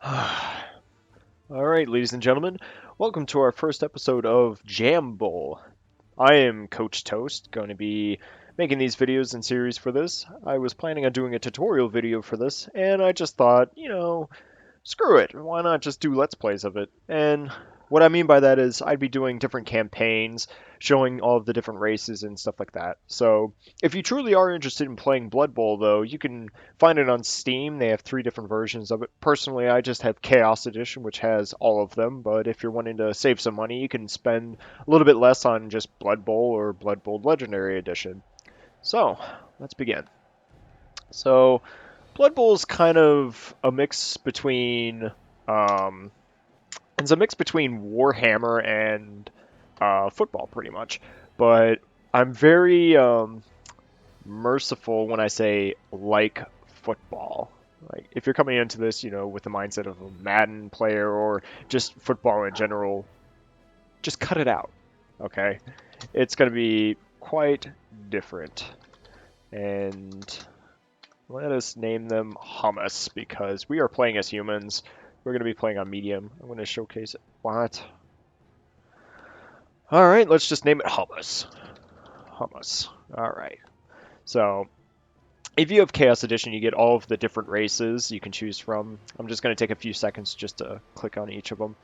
Alright, ladies and gentlemen, welcome to our first episode of Jam Bowl. I am Coach Toast, going to be making these videos in series for this. I was planning on doing a tutorial video for this, and I just thought, screw it. Why not just do Let's Plays of it? And what I mean by that is I'd be doing different campaigns, showing all of the different races and stuff like that. So if you truly are interested in playing Blood Bowl, though, you can find it on Steam. They have three different versions of it. Personally, I just have Chaos Edition, which has all of them. But if you're wanting to save some money, you can spend a little bit less on just Blood Bowl or Blood Bowl Legendary Edition. So let's begin. So Blood Bowl is kind of a mix between um, it's a mix between Warhammer and football, pretty much. But I'm very merciful when I say like football. Like if you're coming into this, with the mindset of a Madden player or just football in general, just cut it out. Okay, it's going to be quite different. And let us name them Hummus because we are playing as humans. We're going to be playing on medium. I'm going to showcase it. What? All right, let's just name it Hummus. Hummus. All right. So if you have Chaos Edition, you get all of the different races you can choose from. I'm just going to take a few seconds just to click on each of them.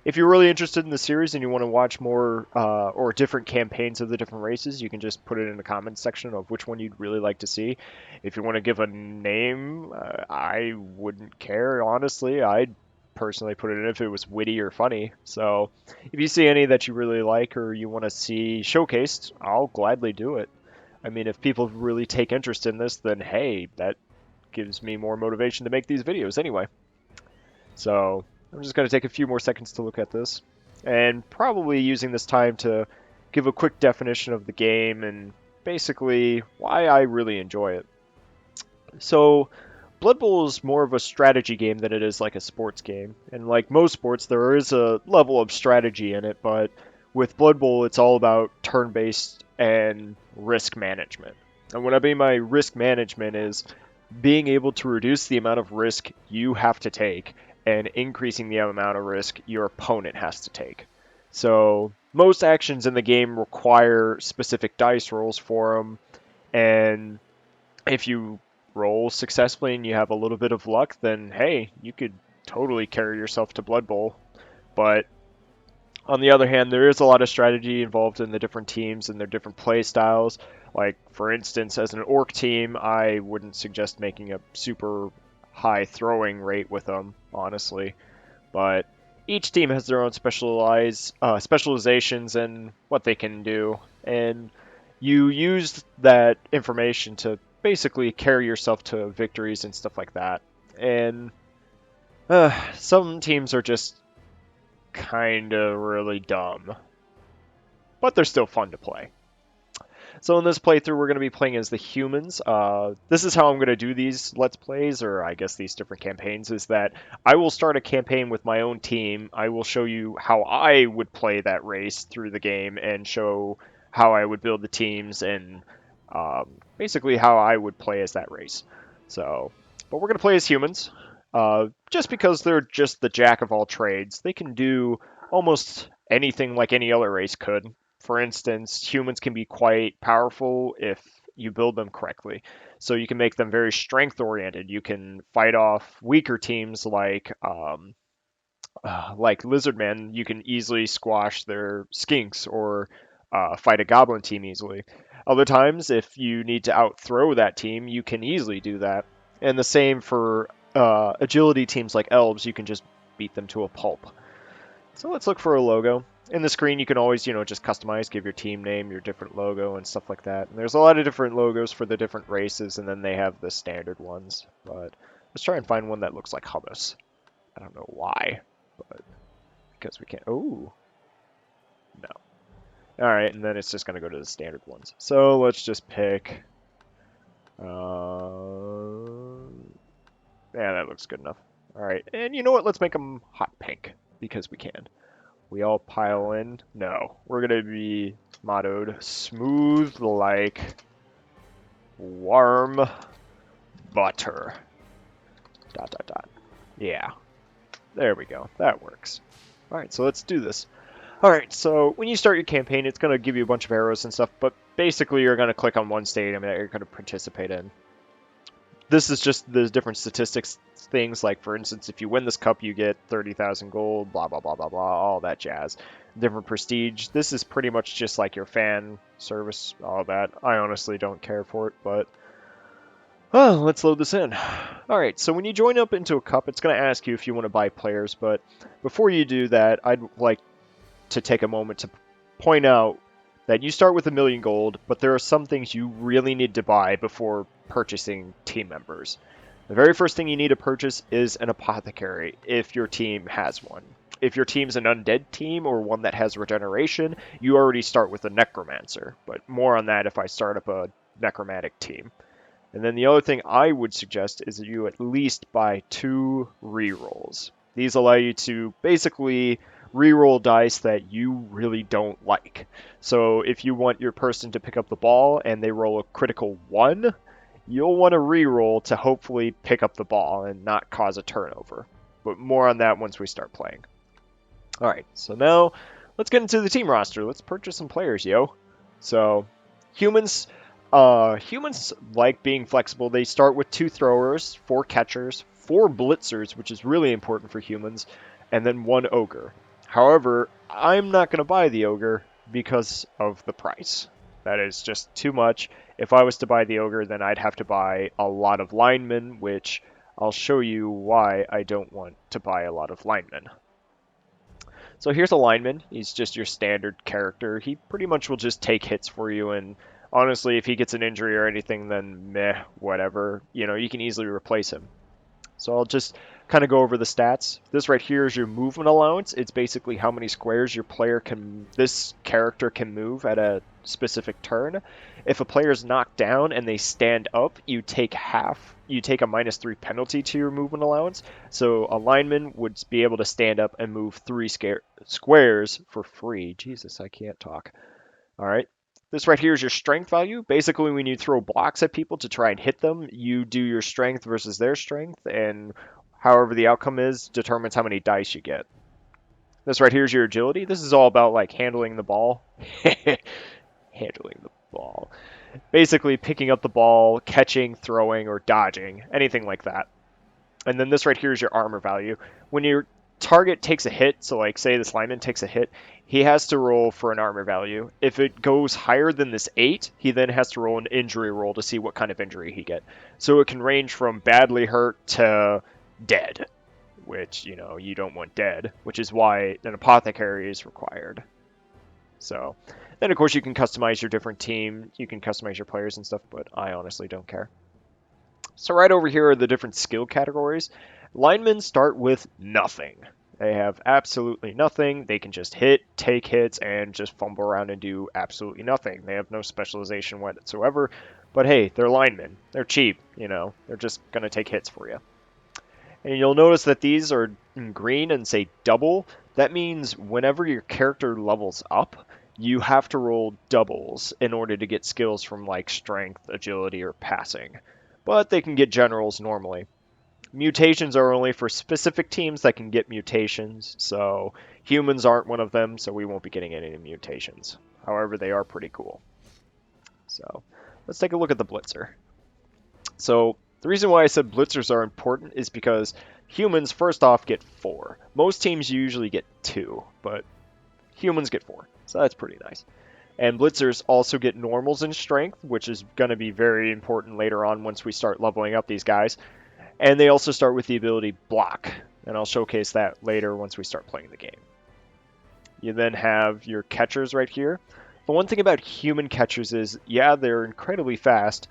If you're really interested in the series and you want to watch more or different campaigns of the different races, you can just put it in the comments section of which one you'd really like to see. If you want to give a name, I wouldn't care, honestly. I'd personally put it in if it was witty or funny. So if you see any that you really like or you want to see showcased, I'll gladly do it. I mean, if people really take interest in this, then hey, that gives me more motivation to make these videos anyway. So I'm just going to take a few more seconds to look at this, and probably using this time to give a quick definition of the game and basically why I really enjoy it. So Blood Bowl is more of a strategy game than it is like a sports game. And like most sports, there is a level of strategy in it, but with Blood Bowl, it's all about turn-based and risk management. And what I mean by risk management is being able to reduce the amount of risk you have to take and increasing the amount of risk your opponent has to take. So most actions in the game require specific dice rolls for them, and if you roll successfully and you have a little bit of luck, then hey, you could totally carry yourself to Blood Bowl. But on the other hand, there is a lot of strategy involved in the different teams and their different play styles. Like, for instance, as an orc team, I wouldn't suggest making a super high throwing rate with them, honestly. But each team has their own specializations and what they can do, and you use that information to basically carry yourself to victories and stuff like that. And some teams are just kind of really dumb, but they're still fun to play. So in this playthrough, we're going to be playing as the humans. This is how I'm going to do these Let's Plays, or I guess these different campaigns, is that I will start a campaign with my own team. I will show you how I would play that race through the game and show how I would build the teams and basically how I would play as that race. So, but we're going to play as humans. Just because they're just the jack of all trades. They can do almost anything like any other race could. For instance, humans can be quite powerful if you build them correctly. So you can make them very strength oriented. You can fight off weaker teams like Lizardmen. You can easily squash their skinks or fight a goblin team easily. Other times, if you need to outthrow that team, you can easily do that. And the same for agility teams like elves. You can just beat them to a pulp. So let's look for a logo. In the screen, you can always, just customize, give your team name, your different logo, and stuff like that. And there's a lot of different logos for the different races, and then they have the standard ones. But let's try and find one that looks like hummus. I don't know why, but because we can't. Oh, no. All right, and then it's just going to go to the standard ones. So let's just pick. Yeah, that looks good enough. All right, and you know what? Let's make them hot pink because we can. We all pile in. No, we're gonna be mottoed smooth like warm butter. Dot dot dot. Yeah. There we go. That works. All right, so let's do this. All right, so when you start your campaign, it's going to give you a bunch of arrows and stuff, but basically you're going to click on one stadium that you're going to participate in. This is just the different statistics things, like for instance, if you win this cup, you get 30,000 gold, blah, blah, blah, blah, blah, all that jazz. Different prestige. This is pretty much just like your fan service, all that. I honestly don't care for it, but oh, let's load this in. All right, so when you join up into a cup, it's going to ask you if you want to buy players, but before you do that, I'd like to take a moment to point out that you start with 1,000,000 gold, but there are some things you really need to buy before purchasing team members. The very first thing you need to purchase is an apothecary, if your team has one. If your team's an undead team or one that has regeneration, you already start with a necromancer, but more on that if I start up a necromantic team. And then the other thing I would suggest is that you at least buy 2 rerolls. These allow you to basically reroll dice that you really don't like. So if you want your person to pick up the ball and they roll a critical 1, you'll want to reroll to hopefully pick up the ball and not cause a turnover. But more on that once we start playing. Alright, so now let's get into the team roster. Let's purchase some players, yo. So, humans like being flexible. They start with 2 throwers, 4 catchers, 4 blitzers, which is really important for humans, and then 1 ogre. However, I'm not going to buy the ogre because of the price. That is just too much. If I was to buy the ogre, then I'd have to buy a lot of linemen, which I'll show you why I don't want to buy a lot of linemen. So here's a lineman. He's just your standard character. He pretty much will just take hits for you, and honestly, if he gets an injury or anything, then meh, whatever. You know, you can easily replace him. So I'll just kind of go over the stats. This right here is your movement allowance. It's basically how many squares this character can move at a specific turn. If a player is knocked down and they stand up, you take a -3 penalty to your movement allowance. So a lineman would be able to stand up and move 3 squares for free. Jesus, I can't talk. All right. This right here is your strength value. Basically, when you throw blocks at people to try and hit them, you do your strength versus their strength, and however the outcome is determines how many dice you get. This right here is your agility. This is all about like handling the ball. Handling the ball. Basically, picking up the ball, catching, throwing, or dodging, anything like that. And then this right here is your armor value. When your target takes a hit, so like say this lineman takes a hit, he has to roll for an armor value. If it goes higher than this 8, he then has to roll an injury roll to see what kind of injury he get. So it can range from badly hurt to dead, which, you know, you don't want dead, which is why an apothecary is required. So then of course you can customize your different team, you can customize your players and stuff, but I honestly don't care. So right over here are the different skill categories. Linemen start with nothing. They have absolutely nothing. They can just hit, take hits, and just fumble around and do absolutely nothing. They have no specialization whatsoever. But hey, they're linemen. They're cheap, you know. They're just going to take hits for you. And you'll notice that these are in green and say double. That means whenever your character levels up, you have to roll doubles in order to get skills from like strength, agility, or passing. But they can get generals normally. Mutations are only for specific teams that can get mutations, so humans aren't one of them, so we won't be getting any mutations. However, they are pretty cool. So let's take a look at the Blitzer. So the reason why I said Blitzers are important is because humans, first off, get 4. Most teams usually get 2, but humans get 4, so that's pretty nice. And Blitzers also get normals in strength, which is going to be very important later on once we start leveling up these guys. And they also start with the ability block, and I'll showcase that later once we start playing the game. You then have your catchers right here. The one thing about human catchers is, yeah, they're incredibly fast,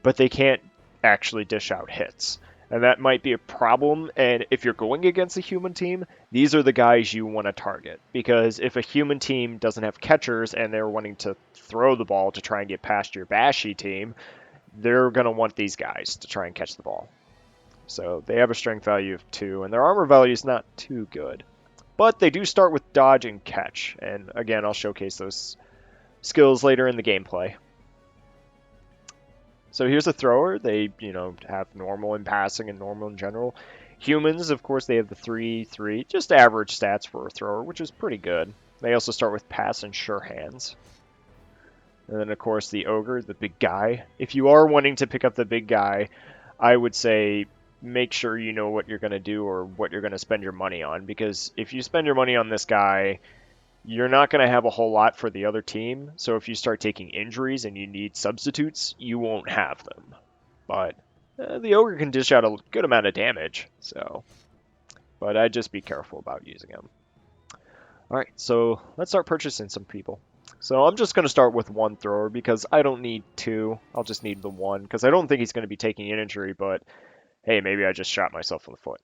but they can't actually dish out hits. And that might be a problem, and if you're going against a human team, these are the guys you want to target. Because if a human team doesn't have catchers and they're wanting to throw the ball to try and get past your bashy team, they're going to want these guys to try and catch the ball. So they have a strength value of 2, and their armor value is not too good. But they do start with dodge and catch, and again, I'll showcase those skills later in the gameplay. So here's a thrower. They, have normal in passing and normal in general. Humans, of course, they have the 3-3, just average stats for a thrower, which is pretty good. They also start with pass and sure hands. And then, of course, the ogre, the big guy. If you are wanting to pick up the big guy, I would say make sure you know what you're going to do or what you're going to spend your money on. Because if you spend your money on this guy, you're not going to have a whole lot for the other team. So if you start taking injuries and you need substitutes, you won't have them. But the ogre can dish out a good amount of damage. But I'd just be careful about using him. All right, so let's start purchasing some people. So I'm just going to start with one thrower because I don't need two. I'll just need the one because I don't think he's going to be taking an injury, but hey, maybe I just shot myself in the foot.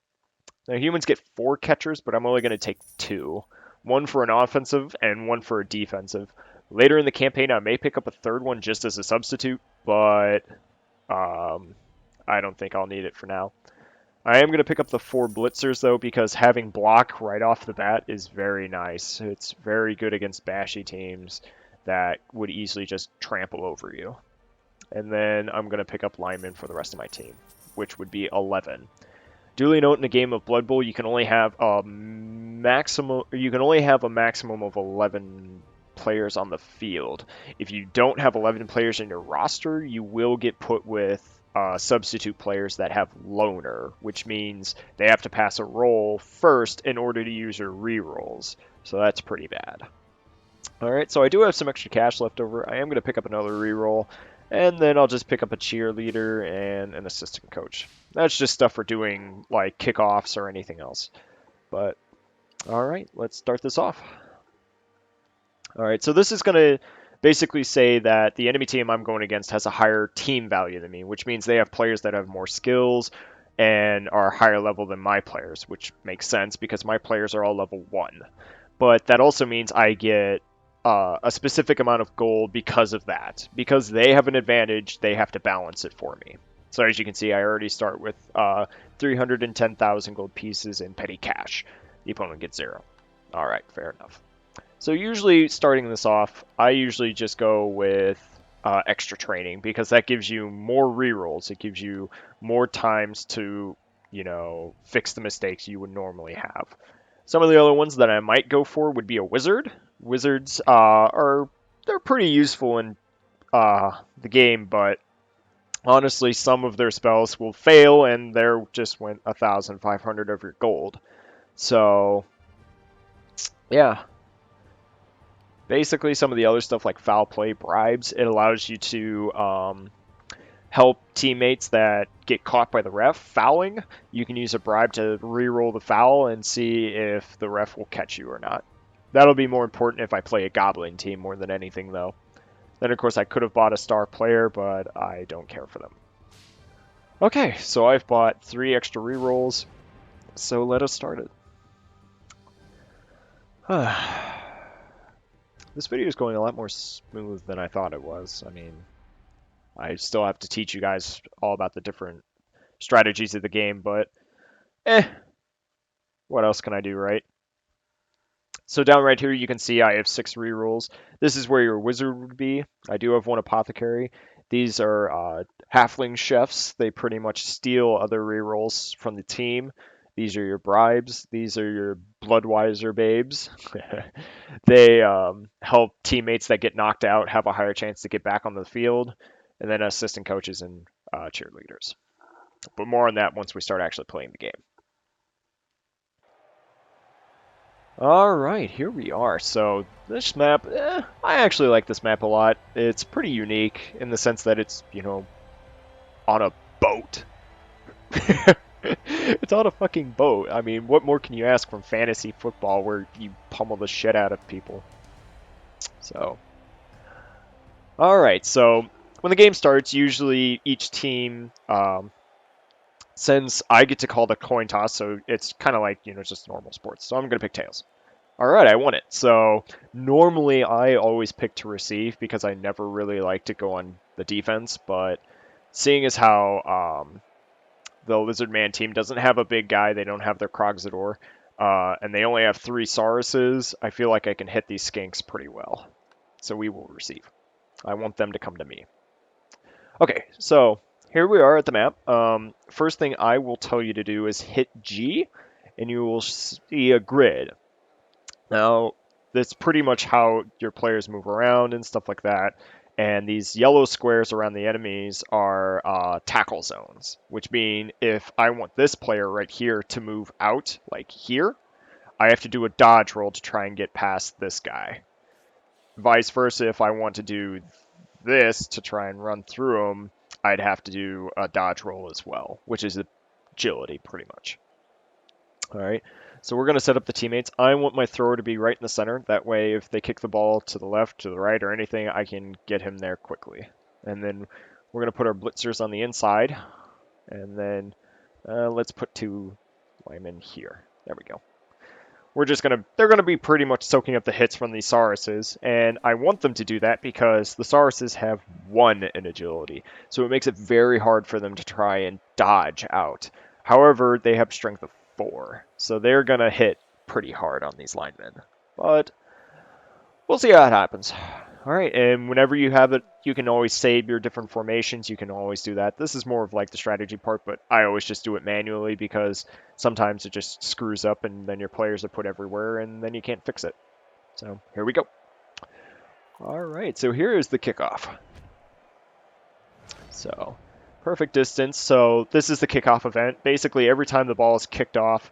Now humans get 4 catchers, but I'm only going to take 2. One for an offensive and one for a defensive. Later in the campaign, I may pick up a third one just as a substitute, but I don't think I'll need it for now. I am going to pick up the 4 blitzers, though, because having block right off the bat is very nice. It's very good against bashy teams that would easily just trample over you. And then I'm going to pick up linemen for the rest of my team, which would be 11. Duly note, in a game of Blood Bowl, you can only have a maximum of 11 players on the field. If you don't have 11 players in your roster, you will get put with substitute players that have loner, which means they have to pass a roll first in order to use your rerolls. So that's pretty bad. Alright, so I do have some extra cash left over. I am going to pick up another reroll, and then I'll just pick up a cheerleader and an assistant coach. That's just stuff for doing like kickoffs or anything else. But alright, let's start this off. Alright, so this is going to basically say that the enemy team I'm going against has a higher team value than me, which means they have players that have more skills and are higher level than my players, which makes sense because my players are all level 1. But that also means I get a specific amount of gold because of that. Because they have an advantage, they have to balance it for me. So as you can see, I already start with 310,000 gold pieces in petty cash. The opponent gets 0. Alright, fair enough. So usually starting this off, I usually just go with extra training because that gives you more rerolls. It gives you more times to, fix the mistakes you would normally have. Some of the other ones that I might go for would be a wizard. Wizards they're pretty useful in the game, but honestly, some of their spells will fail and they're just went 1,500 of your gold. So yeah. Basically, some of the other stuff like foul play, bribes, it allows you to help teammates that get caught by the ref fouling. You can use a bribe to re-roll the foul and see if the ref will catch you or not. That'll be more important if I play a goblin team more than anything, though. Then, of course, I could have bought a star player, but I don't care for them. Okay, so I've bought 3 extra re-rolls, so let us start it. This video is going a lot more smooth than I thought it was. I mean, I still have to teach you guys all about the different strategies of the game, but what else can I do, right? So down right here, you can see I have 6 rerolls. This is where your wizard would be. I do have 1 apothecary. These are halfling chefs. They pretty much steal other rerolls from the team. These are your bribes. These are your Bloodweiser babes. They help teammates that get knocked out have a higher chance to get back on the field. And then assistant coaches and cheerleaders. But more on that once we start actually playing the game. Alright, here we are. So this map, I actually like this map a lot. It's pretty unique in the sense that it's, on a boat. It's on a fucking boat. I mean, what more can you ask from fantasy football where you pummel the shit out of people? So, alright, so when the game starts, usually each team, since I get to call the coin toss, so it's kind of like, just normal sports. So I'm going to pick tails. Alright, I won it. So normally I always pick to receive because I never really like to go on the defense, but seeing as how the Lizard Man team doesn't have a big guy, they don't have their Krogzador, and they only have 3 Sauruses, I feel like I can hit these skinks pretty well. So we will receive. I want them to come to me. Okay, so here we are at the map. First thing I will tell you to do is hit G, and you will see a grid. Now, that's pretty much how your players move around and stuff like that. And these yellow squares around the enemies are tackle zones, which mean if I want this player right here to move out, like here, I have to do a dodge roll to try and get past this guy. Vice versa, if I want to do this to try and run through him, I'd have to do a dodge roll as well, which is agility pretty much. All right, so we're going to set up the teammates. I want my thrower to be right in the center. That way, if they kick the ball to the left, to the right, or anything, I can get him there quickly. And then we're going to put our blitzers on the inside. And then let's put 2 linemen here. There we go. They're going to be pretty much soaking up the hits from these Sauruses. And I want them to do that because the Sauruses have 1 in agility. So it makes it very hard for them to try and dodge out. However, they have strength of 4. So they're going to hit pretty hard on these linemen. But we'll see how it happens. All right, and whenever you have it, you can always save your different formations. You can always do that. This is more of like the strategy part, but I always just do it manually because sometimes it just screws up and then your players are put everywhere and then you can't fix it. So here we go. All right, so here is the kickoff. So perfect distance. So this is the kickoff event. Basically, every time the ball is kicked off,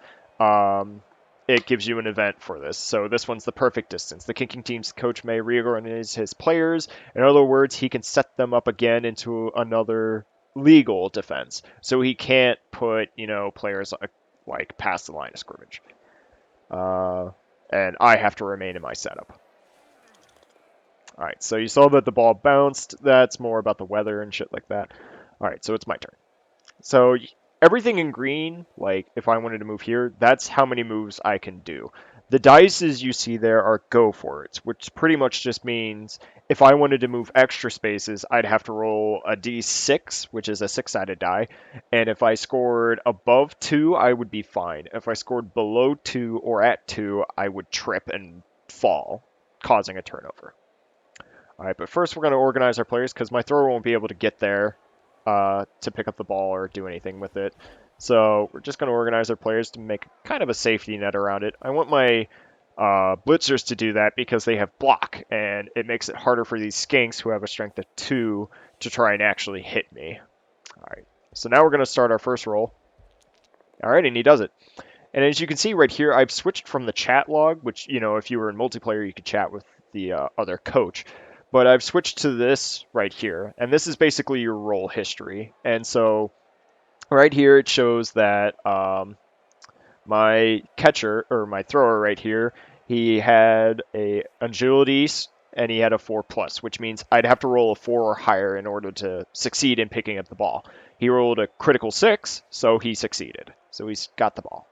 it gives you an event for this. So this one's the perfect distance. The kicking team's coach may reorganize his players. In other words, he can set them up again into another legal defense. So he can't put, players like past the line of scrimmage. And I have to remain in my setup. All right, so you saw that the ball bounced. That's more about the weather and shit like that. All right, so it's my turn. So everything in green, like if I wanted to move here, that's how many moves I can do. The dices you see there are go for it, which pretty much just means if I wanted to move extra spaces, I'd have to roll a d6, which is a 6-sided die. And if I scored above 2, I would be fine. If I scored below 2 or at 2, I would trip and fall, causing a turnover. All right, but first we're going to organize our players because my thrower won't be able to get there to pick up the ball or do anything with it. So we're just going to organize our players to make kind of a safety net around it. I want my blitzers to do that because they have block, and it makes it harder for these skinks who have a strength of 2 to try and actually hit me. All right, so now we're going to start our first roll. All right, and he does it. And as you can see right here, I've switched from the chat log, which, if you were in multiplayer, you could chat with the other coach. But I've switched to this right here, and this is basically your roll history. And so right here it shows that my catcher, or my thrower right here, he had a agility and he had a 4+, which means I'd have to roll a 4 or higher in order to succeed in picking up the ball. He rolled a critical 6, so he succeeded. So he's got the ball.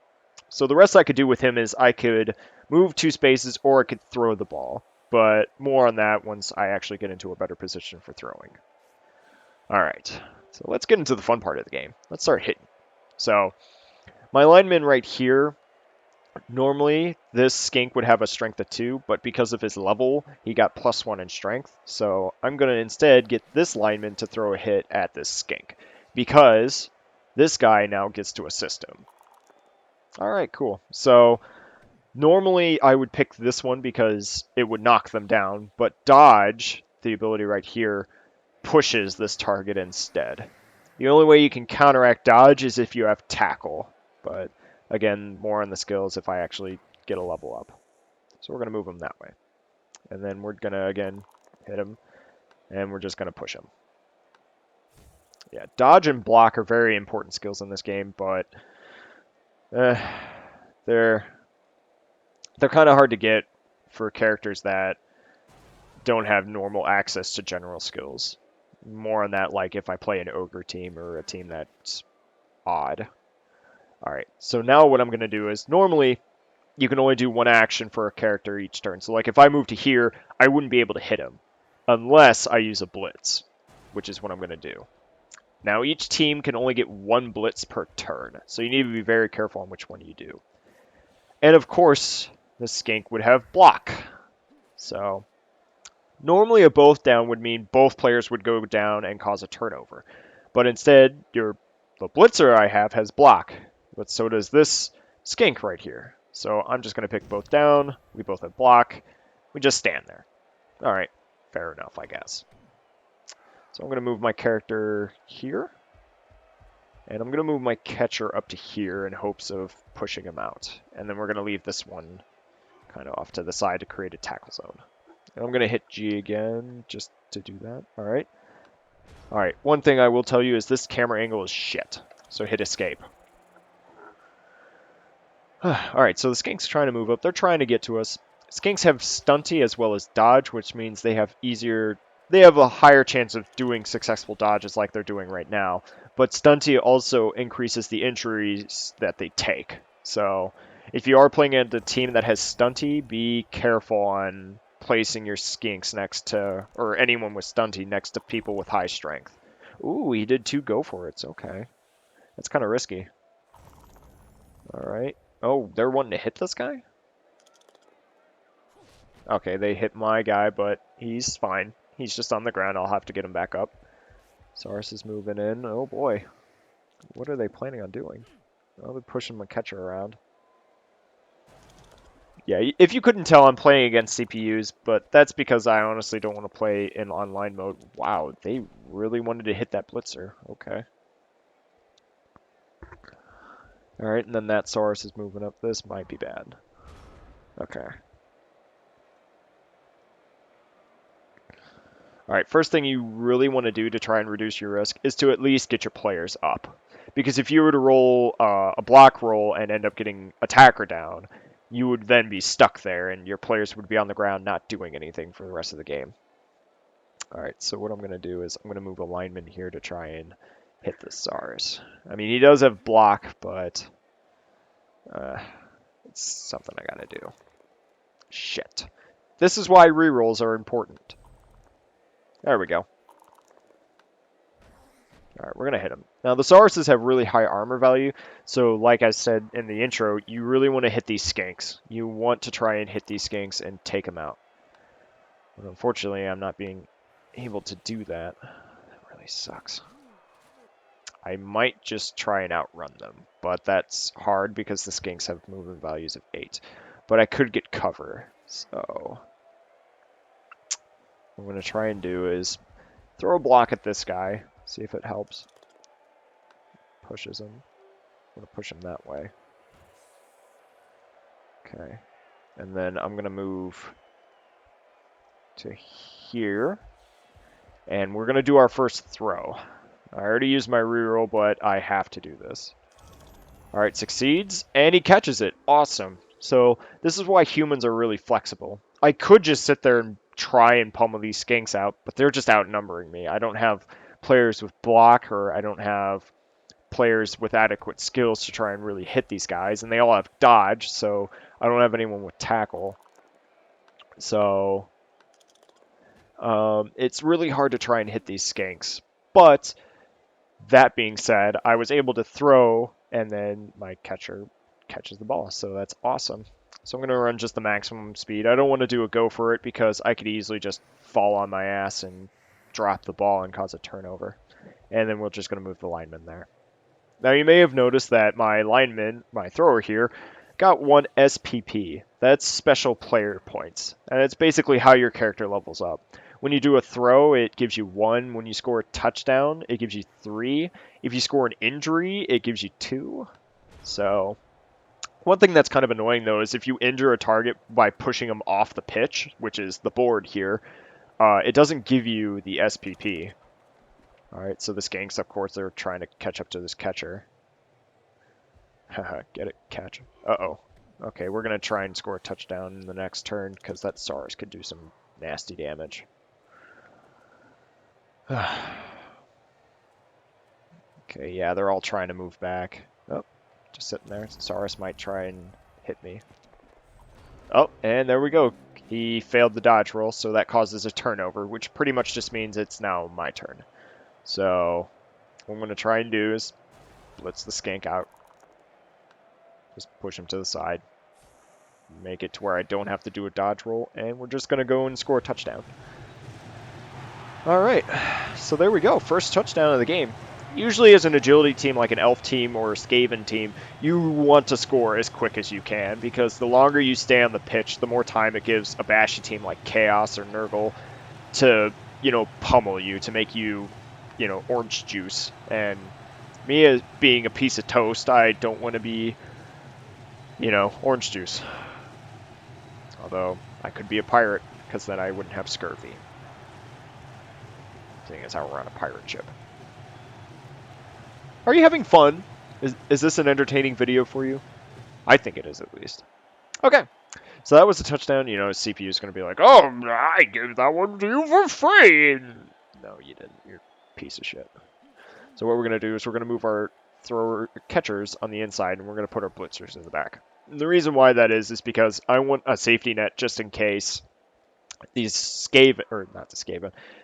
So the rest I could do with him is I could move 2 spaces or I could throw the ball. But more on that once I actually get into a better position for throwing. All right, so let's get into the fun part of the game. Let's start hitting. So my lineman right here, normally this skink would have a strength of 2, but because of his level, he got +1 in strength. So I'm going to instead get this lineman to throw a hit at this skink because this guy now gets to assist him. All right, cool. So normally, I would pick this one because it would knock them down, but dodge, the ability right here, pushes this target instead. The only way you can counteract dodge is if you have tackle, but again, more on the skills if I actually get a level up. So we're going to move him that way. And then we're going to, again, hit him, and we're just going to push him. Yeah, dodge and block are very important skills in this game, but they're kind of hard to get for characters that don't have normal access to general skills. More on that, like if I play an ogre team or a team that's odd. All right, so now what I'm going to do is normally you can only do one action for a character each turn. So like if I move to here, I wouldn't be able to hit him unless I use a blitz, which is what I'm going to do. Now each team can only get 1 blitz per turn, so you need to be very careful on which one you do. And of course, the skink would have block. So normally a both down would mean both players would go down and cause a turnover. But instead, the blitzer I have has block, but so does this skink right here. So I'm just going to pick both down. We both have block. We just stand there. All right, fair enough, I guess. So I'm going to move my character here. And I'm going to move my catcher up to here in hopes of pushing him out. And then we're going to leave this one kind of off to the side to create a tackle zone. And I'm going to hit G again just to do that. All right. All right. One thing I will tell you is this camera angle is shit. So hit escape. All right. So the skinks trying to move up. They're trying to get to us. Skinks have stunty as well as dodge, which means they have a higher chance of doing successful dodges like they're doing right now. But stunty also increases the injuries that they take. So if you are playing at a team that has stunty, be careful on placing your skinks next to, or anyone with stunty next to people with high strength. Ooh, he did 2 go for it's okay. That's kind of risky. All right. Oh, they're wanting to hit this guy? Okay, they hit my guy, but he's fine. He's just on the ground. I'll have to get him back up. Saurus is moving in. Oh boy. What are they planning on doing? Oh, they're pushing my catcher around. Yeah, if you couldn't tell, I'm playing against CPUs, but that's because I honestly don't want to play in online mode. Wow, they really wanted to hit that blitzer. Okay. Alright, and then that Saurus is moving up. This might be bad. Okay. Alright, first thing you really want to do to try and reduce your risk is to at least get your players up. Because if you were to roll a block roll and end up getting attacker down, you would then be stuck there and your players would be on the ground not doing anything for the rest of the game. Alright, so what I'm going to do is I'm going to move a lineman here to try and hit the Saurus. I mean, he does have block, but it's something I got to do. Shit. This is why rerolls are important. There we go. Alright, we're going to hit him. Now, the Sauruses have really high armor value, so like I said in the intro, you really want to hit these skanks. You want to try and hit these skanks and take them out. But unfortunately, I'm not being able to do that. That really sucks. I might just try and outrun them, but that's hard because the skanks have movement values of 8. But I could get cover, so what I'm going to try and do is throw a block at this guy, see if it helps. Pushes him. I'm going to push him that way. Okay. And then I'm going to move to here. And we're going to do our first throw. I already used my reroll, but I have to do this. Alright, succeeds, and he catches it. Awesome. So this is why humans are really flexible. I could just sit there and try and pummel these skanks out, but they're just outnumbering me. I don't have players with block, or I don't have players with adequate skills to try and really hit these guys, and they all have dodge, so I don't have anyone with tackle. So it's really hard to try and hit these skanks. But that being said, I was able to throw, and then my catcher catches the ball, so that's awesome. So I'm going to run just the maximum speed. I don't want to do a go for it because I could easily just fall on my ass and drop the ball and cause a turnover. And then we're just going to move the lineman there. Now you may have noticed that my lineman, my thrower here, got 1 SPP. That's special player points. And it's basically how your character levels up. When you do a throw, it gives you 1. When you score a touchdown, it gives you 3. If you score an injury, it gives you 2. So one thing that's kind of annoying, though, is if you injure a target by pushing them off the pitch, which is the board here, it doesn't give you the SPP. Alright, so the skanks, of course, they're trying to catch up to this catcher. Haha, get it? Catch. Uh-oh. Okay, we're going to try and score a touchdown in the next turn, because that Saurus could do some nasty damage. Okay, yeah, they're all trying to move back. Oh, just sitting there. Saurus might try and hit me. Oh, and there we go. He failed the dodge roll, so that causes a turnover, which pretty much just means it's now my turn. So what I'm going to try and do is blitz the skank out. Just push him to the side. Make it to where I don't have to do a dodge roll, and we're just going to go and score a touchdown. All right, so there we go. First touchdown of the game. usually as an agility team like an elf team or a Skaven team, you want to score as quick as you can because the longer you stay on the pitch, the more time it gives a bashy team like Chaos or Nurgle to, pummel you, to make you, orange juice. And me as being a piece of toast, I don't want to be, orange juice. Although I could be a pirate because then I wouldn't have scurvy. Seeing as how we're on a pirate ship. Are you having fun? Is this an entertaining video for you? I think it is, at least. Okay, so that was a touchdown. CPU is going to be like, oh, I gave that one to you for free. No, you didn't. You're a piece of shit. So what we're going to do is we're going to move our thrower catchers on the inside, and we're going to put our blitzers in the back. And the reason why that is because I want a safety net just in case these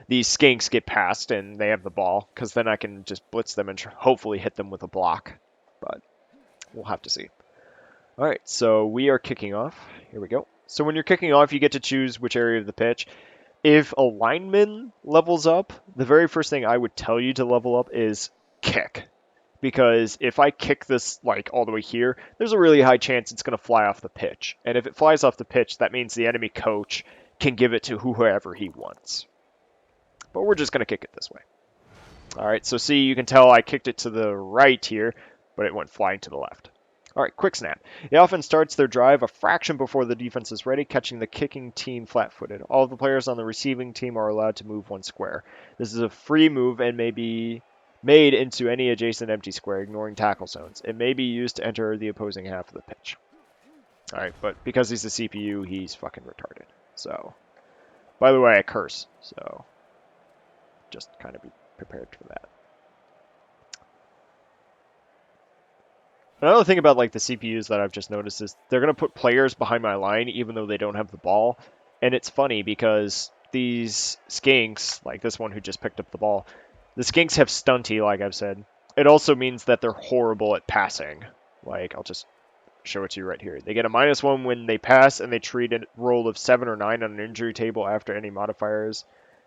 these skinks get past and they have the ball, because then I can just blitz them and hopefully hit them with a block. But we'll have to see. All right, so we are kicking off. Here we go. So when you're kicking off, you get to choose which area of the pitch. If a lineman levels up, the very first thing I would tell you to level up is kick. Because if I kick this like all the way here, there's a really high chance it's going to fly off the pitch. And if it flies off the pitch, that means the enemy coach can give it to whoever he wants. But we're just going to kick it this way. All right, so see, you can tell I kicked it to the right here, but it went flying to the left. All right, quick snap. The offense starts their drive a fraction before the defense is ready, catching the kicking team flat-footed. All of the players on the receiving team are allowed to move one square. This is a free move and may be made into any adjacent empty square, ignoring tackle zones. It may be used to enter the opposing half of the pitch. All right, but because he's a CPU, he's fucking retarded. So, by the way, I curse, so just kind of be prepared for that. Another thing about like the CPUs that I've just noticed is they're going to put players behind my line even though they don't have the ball. And it's funny because these skinks, like this one who just picked up the ball, the skinks have stunty, like I've said. It also means that they're horrible at passing. Like, I'll just show it to you right here. They get a -1 when they pass, and they treat a roll of 7 or 9 on an injury table after any modifiers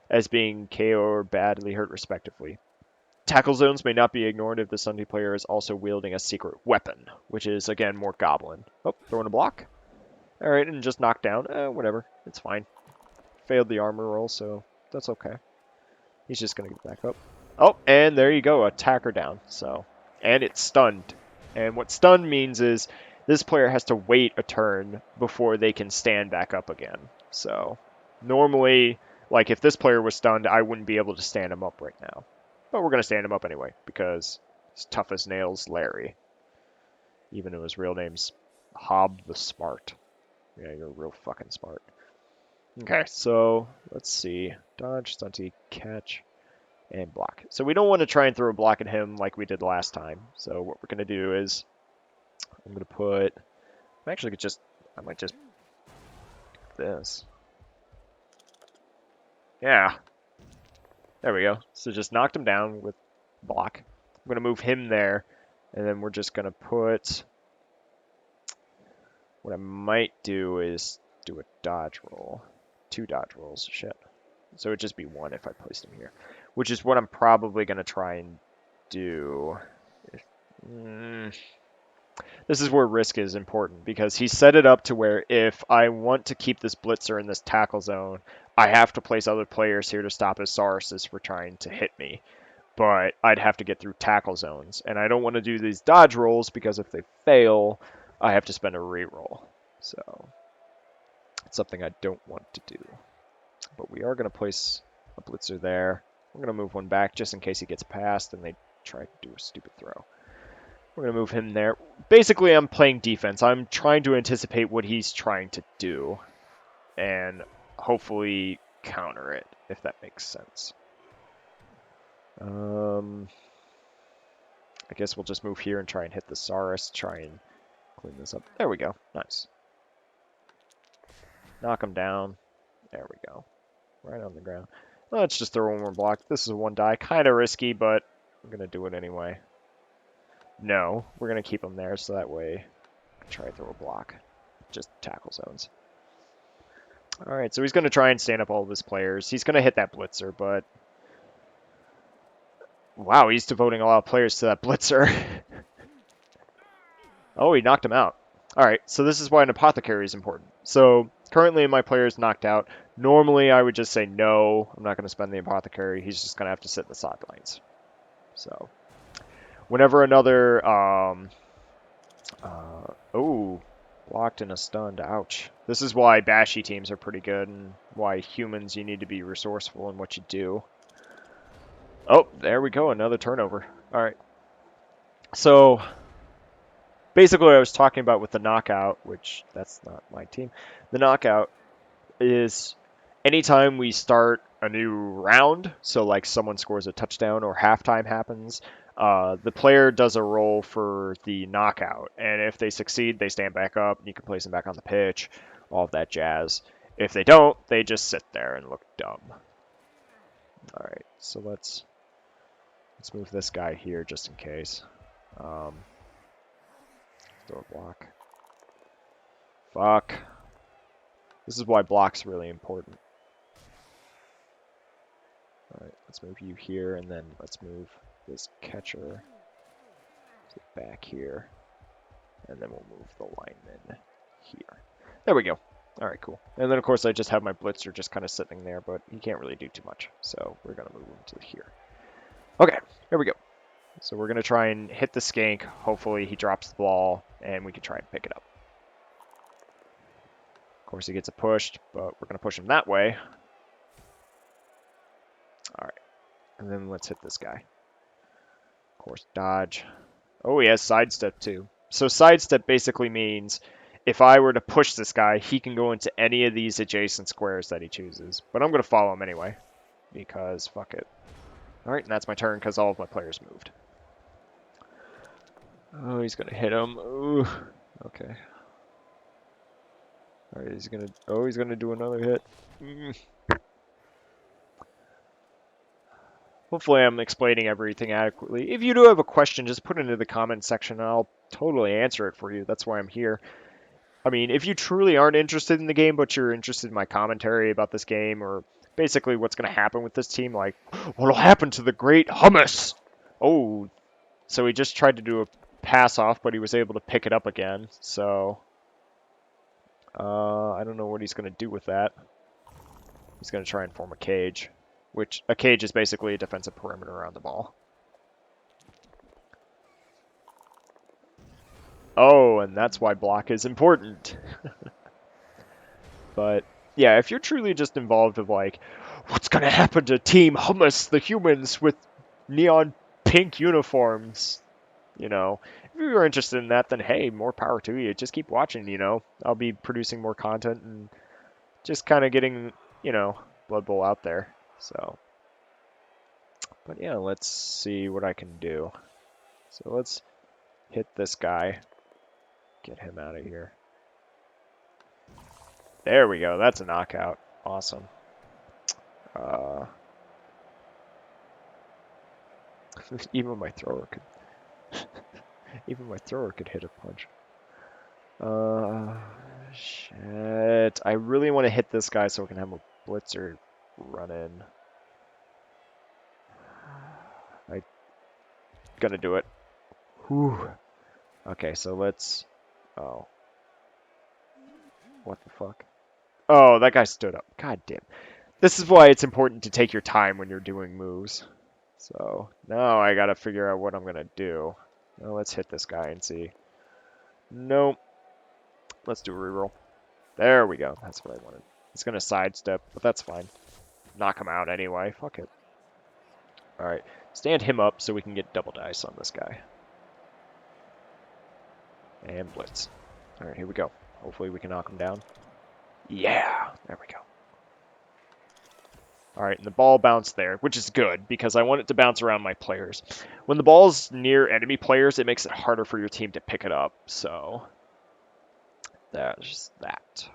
as being KO or badly hurt, respectively. Tackle zones may not be ignored if the Sunday player is also wielding a secret weapon, which is, again, more goblin. Oh, throwing a block. All right, and just knocked down. Whatever. It's fine. Failed the armor roll, so that's okay. He's just going to get back up. Oh, and there you go. Attacker down. So, and it's stunned. And what stunned means is this player has to wait a turn before they can stand back up again. So, normally, like if this player was stunned, I wouldn't be able to stand him up right now. But we're going to stand him up anyway, because he's tough as nails Larry. Even though his real name's Hob the Smart. Yeah, you're real fucking smart. Okay, so let's see. Dodge, stunty, catch, and block. So we don't want to try and throw a block at him like we did last time. So what we're going to do is I'm going to put... I might just this. Yeah. There we go. So just knocked him down with block. I'm going to move him there, and then we're just going to put... What I might do is do a dodge roll. 2 dodge rolls. Shit. So it'd just be 1 if I placed him here. Which is what I'm probably going to try and do. This is where risk is important, because he set it up to where if I want to keep this blitzer in this tackle zone, I have to place other players here to stop his Sauruses for trying to hit me. But I'd have to get through tackle zones. And I don't want to do these dodge rolls, because if they fail, I have to spend a reroll. So it's something I don't want to do. But we are going to place a blitzer there. We're going to move one back just in case he gets past and they try to do a stupid throw. We're going to move him there. Basically, I'm playing defense. I'm trying to anticipate what he's trying to do and hopefully counter it, if that makes sense. I guess we'll just move here and try and hit the Saurus, try and clean this up. There we go. Nice. Knock him down. There we go. Right on the ground. Let's just throw one more block. This is a 1 die. Kind of risky, but I'm going to do it anyway. No, we're going to keep him there, so that way I can try to throw a block. Just tackle zones. Alright, so he's going to try and stand up all of his players. He's going to hit that blitzer, but Wow, he's devoting a lot of players to that blitzer. Oh, he knocked him out. All right, so this is why an apothecary is important. So currently my player is knocked out. Normally I would just say no, I'm not going to spend the apothecary. He's just going to have to sit in the sidelines. So whenever another, oh, blocked and a stunned. Ouch. This is why bashy teams are pretty good and why humans you need to be resourceful in what you do. Oh, there we go, another turnover. All right. So basically what I was talking about with the knockout, which that's not my team. The knockout is anytime we start a new round, so like someone scores a touchdown or halftime happens, the player does a roll for the knockout. And if they succeed, they stand back up and you can place them back on the pitch, all of that jazz. If they don't, they just sit there and look dumb. All right, so let's move this guy here just in case. Throw a block. Fuck. This is why block's really important. Alright, let's move you here, and then let's move this catcher back here. And then we'll move the lineman here. There we go. Alright, cool. And then, of course, I just have my blitzer just kind of sitting there, but he can't really do too much. So we're going to move him to here. Okay, here we go. So we're going to try and hit the skank. Hopefully he drops the ball, and we can try and pick it up. Of course, he gets it pushed, but we're going to push him that way. All right, and then let's hit this guy. Of course, dodge. Oh, he has sidestep too. So sidestep basically means if I were to push this guy, he can go into any of these adjacent squares that he chooses. But I'm going to follow him anyway, because fuck it. All right, and that's my turn because all of my players moved. Oh, he's going to hit him. Ooh, okay. All right, he's gonna do another hit. Hopefully I'm explaining everything adequately. If you do have a question, just put it into the comment section and I'll totally answer it for you. That's why I'm here. I mean, if you truly aren't interested in the game, but you're interested in my commentary about this game or basically what's going to happen with this team, like, what'll happen to the great Hummus? Oh, so he just tried to do a pass off, but he was able to pick it up again. So, I don't know what he's going to do with that. He's going to try and form a cage, which a cage is basically a defensive perimeter around the ball. Oh, and that's why block is important. But yeah, if you're truly just involved with like, what's going to happen to Team Hummus, the humans with neon pink uniforms, you know, if you're interested in that, then hey, more power to you. Just keep watching, you know. I'll be producing more content and just kind of getting, you know, Blood Bowl out there. So, but yeah, let's see what I can do. So let's hit this guy. Get him out of here. There we go. That's a knockout. Awesome. Even my thrower could. Even my thrower could hit a punch. Shit. I really want to hit this guy so we can have a blitzer run in. I'm gonna do it. Whew. Okay, so let's. Oh. What the fuck? Oh, that guy stood up. God damn. This is why it's important to take your time when you're doing moves. So now I gotta figure out what I'm gonna do. Now let's hit this guy and see. Nope. Let's do a reroll. There we go. That's what I wanted. It's gonna sidestep, but that's fine. Knock him out anyway. Fuck it. Alright. Stand him up so we can get double dice on this guy. And blitz. Alright, here we go. Hopefully we can knock him down. Yeah! There we go. Alright, and the ball bounced there, which is good, because I want it to bounce around my players. When the ball's near enemy players, it makes it harder for your team to pick it up, so there's that.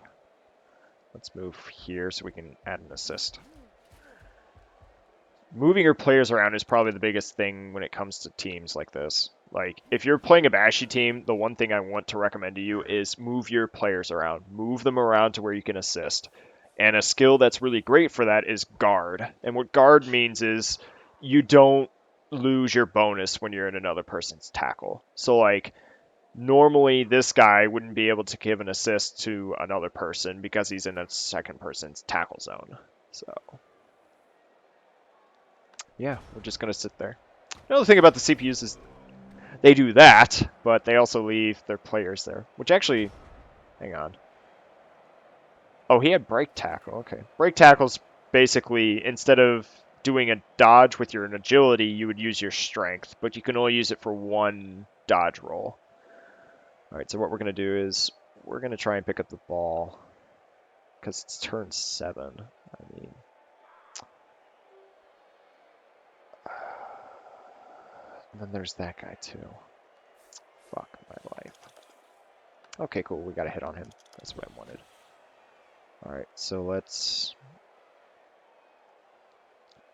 Let's move here so we can add an assist. Moving your players around is probably the biggest thing when it comes to teams like this. Like, if you're playing a bashy team, the one thing I want to recommend to you is move your players around. Move them around to where you can assist. And a skill that's really great for that is guard. And what guard means is you don't, lose your bonus when you're in another person's tackle. So like normally this guy wouldn't be able to give an assist to another person because he's in a second person's tackle zone. So yeah, we're just gonna sit there. Another thing about the CPUs is they do that, but they also leave their players there, which actually, hang on. Oh, he had break tackle. Okay. Break tackle's basically, instead of doing a dodge with your agility, you would use your strength, but you can only use it for one dodge roll. All right, so what we're going to do is we're going to try and pick up the ball because it's turn 7. I mean, and then there's that guy too. Fuck my life. Okay, cool. We got a hit on him. That's what I wanted. All right, so let's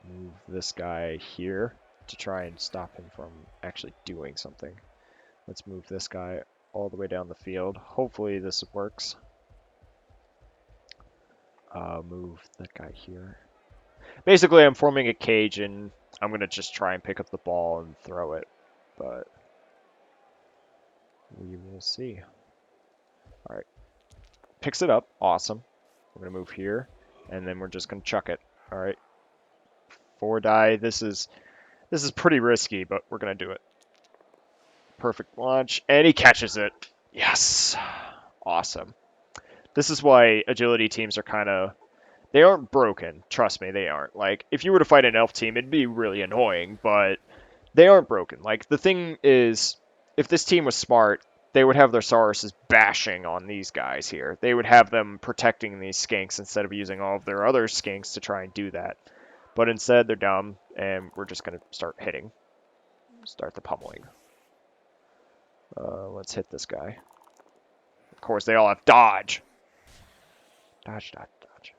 move this guy here to try and stop him from actually doing something. Let's move this guy all the way down the field. Hopefully this works. Move that guy here. Basically, I'm forming a cage and I'm going to just try and pick up the ball and throw it, but we will see. All right. Picks it up. Awesome. We're going to move here, and then we're just going to chuck it. All right. 4 die. This is pretty risky, but we're going to do it. Perfect launch, and he catches it. Yes. Awesome. This is why agility teams are kind of... They aren't broken. Trust me, they aren't. Like, if you were to fight an elf team, it'd be really annoying, but they aren't broken. Like, the thing is, if this team was smart, they would have their Sauruses bashing on these guys here. They would have them protecting these skinks instead of using all of their other skinks to try and do that. But instead, they're dumb, and we're just going to start hitting. Start the pummeling. Let's hit this guy. Of course, they all have dodge. Dodge, dodge, dodge.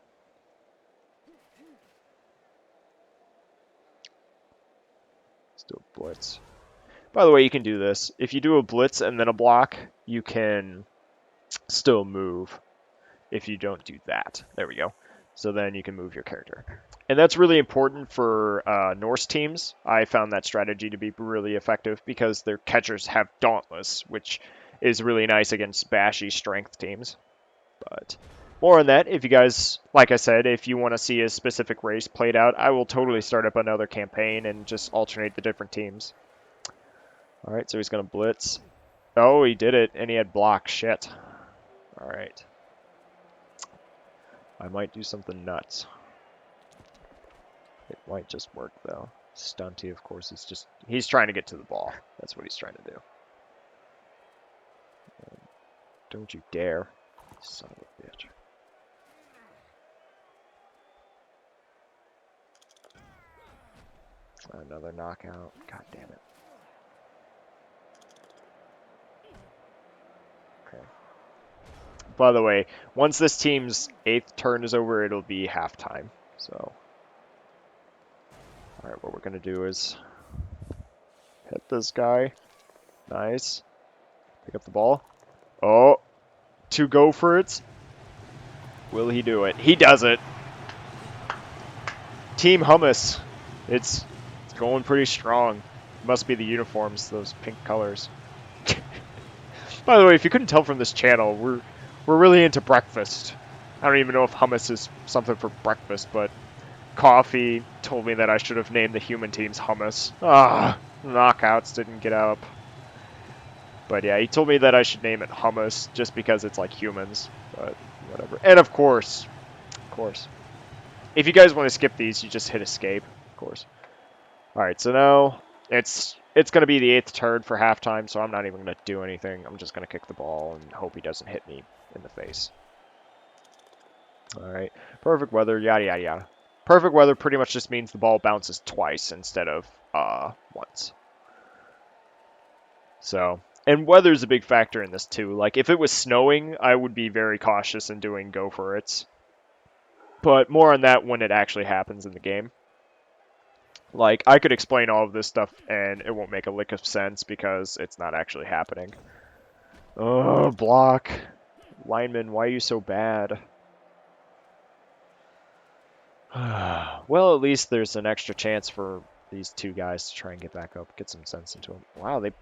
Let's do a blitz. By the way, you can do this. If you do a blitz and then a block, you can still move if you don't do that. There we go. So then you can move your character. And that's really important for Norse teams. I found that strategy to be really effective because their catchers have Dauntless, which is really nice against bashy strength teams. But more on that. If you guys, like I said, if you want to see a specific race played out, I will totally start up another campaign and just alternate the different teams. All right, so he's going to blitz. Oh, he did it, and he had block. Shit. All right. I might do something nuts. It might just work, though. Stunty, of course, is just... He's trying to get to the ball. That's what he's trying to do. Don't you dare. Son of a bitch. Another knockout. God damn it. Okay. By the way, once this team's 8th turn is over, it'll be halftime. So, alright, what we're going to do is hit this guy. Nice. Pick up the ball. Oh, 2 go for it. Will he do it? He does it. Team Hummus. It's going pretty strong. Must be the uniforms, those pink colors. By the way, if you couldn't tell from this channel, we're really into breakfast. I don't even know if hummus is something for breakfast, but Coffee told me that I should have named the human teams Hummus. Ah, knockouts didn't get up. But yeah, he told me that I should name it Hummus just because it's like humans, but whatever. And of course, if you guys want to skip these, you just hit escape, of course. All right, so now it's going to be the 8th turn for halftime, so I'm not even going to do anything. I'm just going to kick the ball and hope he doesn't hit me in the face. All right, perfect weather, yada, yada, yada. Perfect weather pretty much just means the ball bounces twice instead of once. So, and weather's a big factor in this too. Like, if it was snowing, I would be very cautious in doing go for it. But more on that when it actually happens in the game. Like, I could explain all of this stuff and it won't make a lick of sense because it's not actually happening. Oh, block. Lineman, why are you so bad? Well, at least there's an extra chance for these two guys to try and get back up, get some sense into them. Wow, they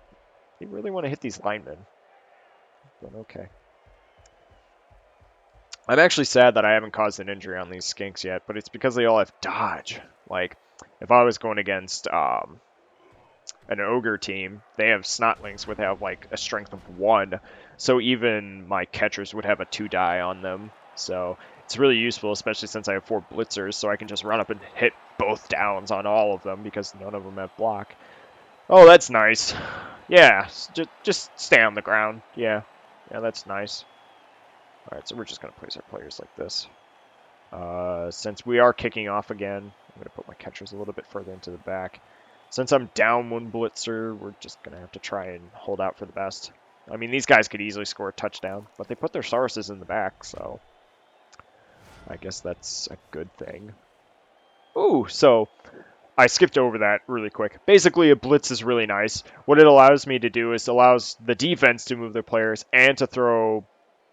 really want to hit these linemen. But okay. I'm actually sad that I haven't caused an injury on these skinks yet, but it's because they all have dodge. Like, if I was going against an ogre team, they have snotlings would have like a strength of 1, so even my catchers would have a 2 die on them. So it's really useful, especially since I have 4 blitzers, so I can just run up and hit both downs on all of them because none of them have block. Oh, that's nice. Yeah, just stay on the ground. Yeah, that's nice. All right, so we're just gonna place our players like this. Since we are kicking off again, I'm gonna put my catchers a little bit further into the back. Since I'm down 1 blitzer, we're just going to have to try and hold out for the best. I mean, these guys could easily score a touchdown, but they put their Sauruses in the back, so I guess that's a good thing. Ooh, so I skipped over that really quick. Basically, a blitz is really nice. What it allows me to do is allows the defense to move their players and to throw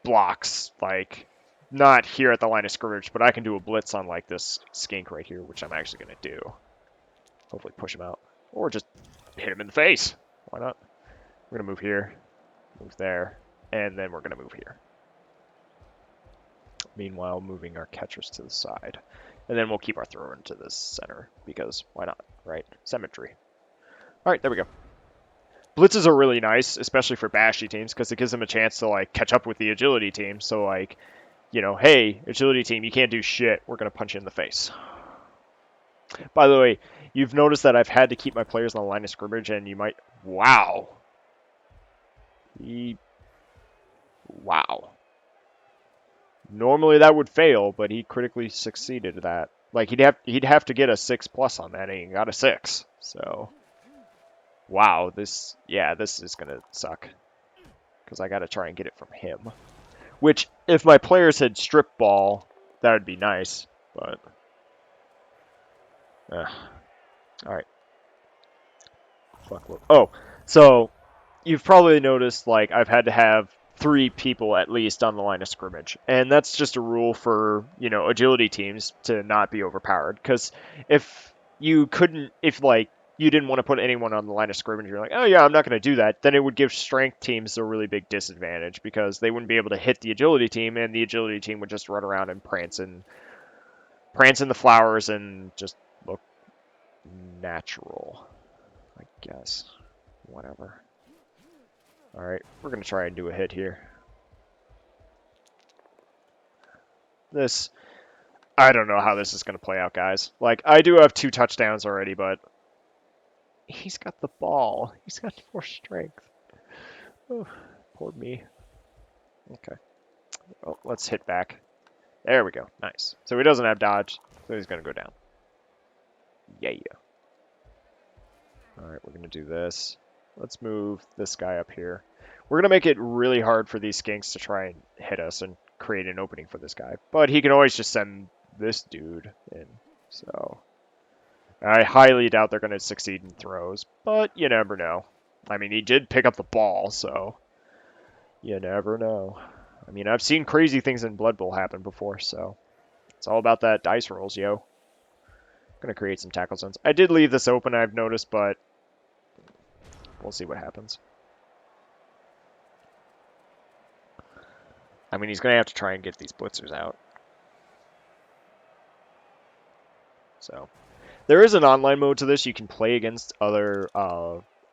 blocks, like not here at the line of scrimmage, but I can do a blitz on like this skink right here, which I'm actually going to do. Hopefully push him out. Or just hit him in the face. Why not? We're going to move here, move there, and then we're going to move here. Meanwhile, moving our catchers to the side. And then we'll keep our thrower into the center, because why not, right? Symmetry. All right, there we go. Blitzes are really nice, especially for bashy teams, because it gives them a chance to, like, catch up with the agility team. So, like, you know, hey, agility team, you can't do shit. We're going to punch you in the face. By the way, you've noticed that I've had to keep my players on the line of scrimmage, and you might... Wow. Wow. Normally that would fail, but he critically succeeded that. Like he'd have to get a 6+ on that, and he got a 6. So, wow, this is gonna suck because I got to try and get it from him. Which, if my players had strip ball, that would be nice. But, all right. Fuck. Oh, so you've probably noticed like I've had to have 3 people at least on the line of scrimmage, and that's just a rule for agility teams to not be overpowered. Because if like you didn't want to put anyone on the line of scrimmage, you're like, oh yeah, I'm not going to do that, then it would give strength teams a really big disadvantage because they wouldn't be able to hit the agility team, and the agility team would just run around and prance in the flowers and just look natural, I guess. Whatever. Alright, we're going to try and do a hit here. I don't know how this is going to play out, guys. Like, I do have 2 touchdowns already, but he's got the ball. He's got 4 strength. Oh, poor me. Okay. Well, let's hit back. There we go. Nice. So he doesn't have dodge, so he's going to go down. Yeah. Alright, we're going to do this. Let's move this guy up here. We're going to make it really hard for these skinks to try and hit us and create an opening for this guy. But he can always just send this dude in. So I highly doubt they're going to succeed in throws, but you never know. I mean, he did pick up the ball, so you never know. I mean, I've seen crazy things in Blood Bowl happen before, so it's all about that dice rolls, yo. Going to create some tackle zones. I did leave this open, I've noticed, but we'll see what happens. I mean, he's going to have to try and get these blitzers out. So, there is an online mode to this. You can play against other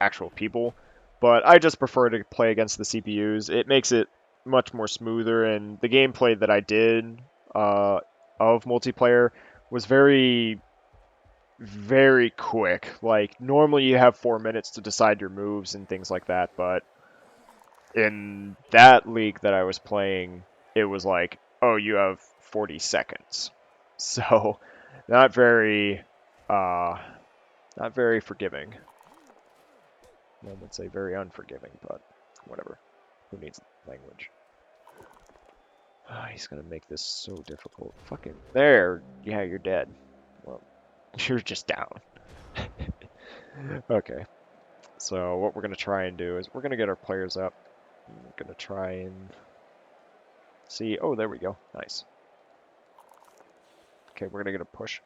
actual people, but I just prefer to play against the CPUs. It makes it much more smoother, and the gameplay that I did of multiplayer was very, very quick. Like, normally you have 4 minutes to decide your moves and things like that, but in that league that I was playing, it was like, oh, you have 40 seconds. So, not very forgiving. I would say very unforgiving, but whatever. Who needs language? Oh, he's gonna make this so difficult. Fucking there. Yeah, you're dead. Well, you're just down. Okay. So what we're gonna try and do is we're gonna get our players up. We're gonna try and see. Oh, there we go. Nice. Okay, we're gonna get a push.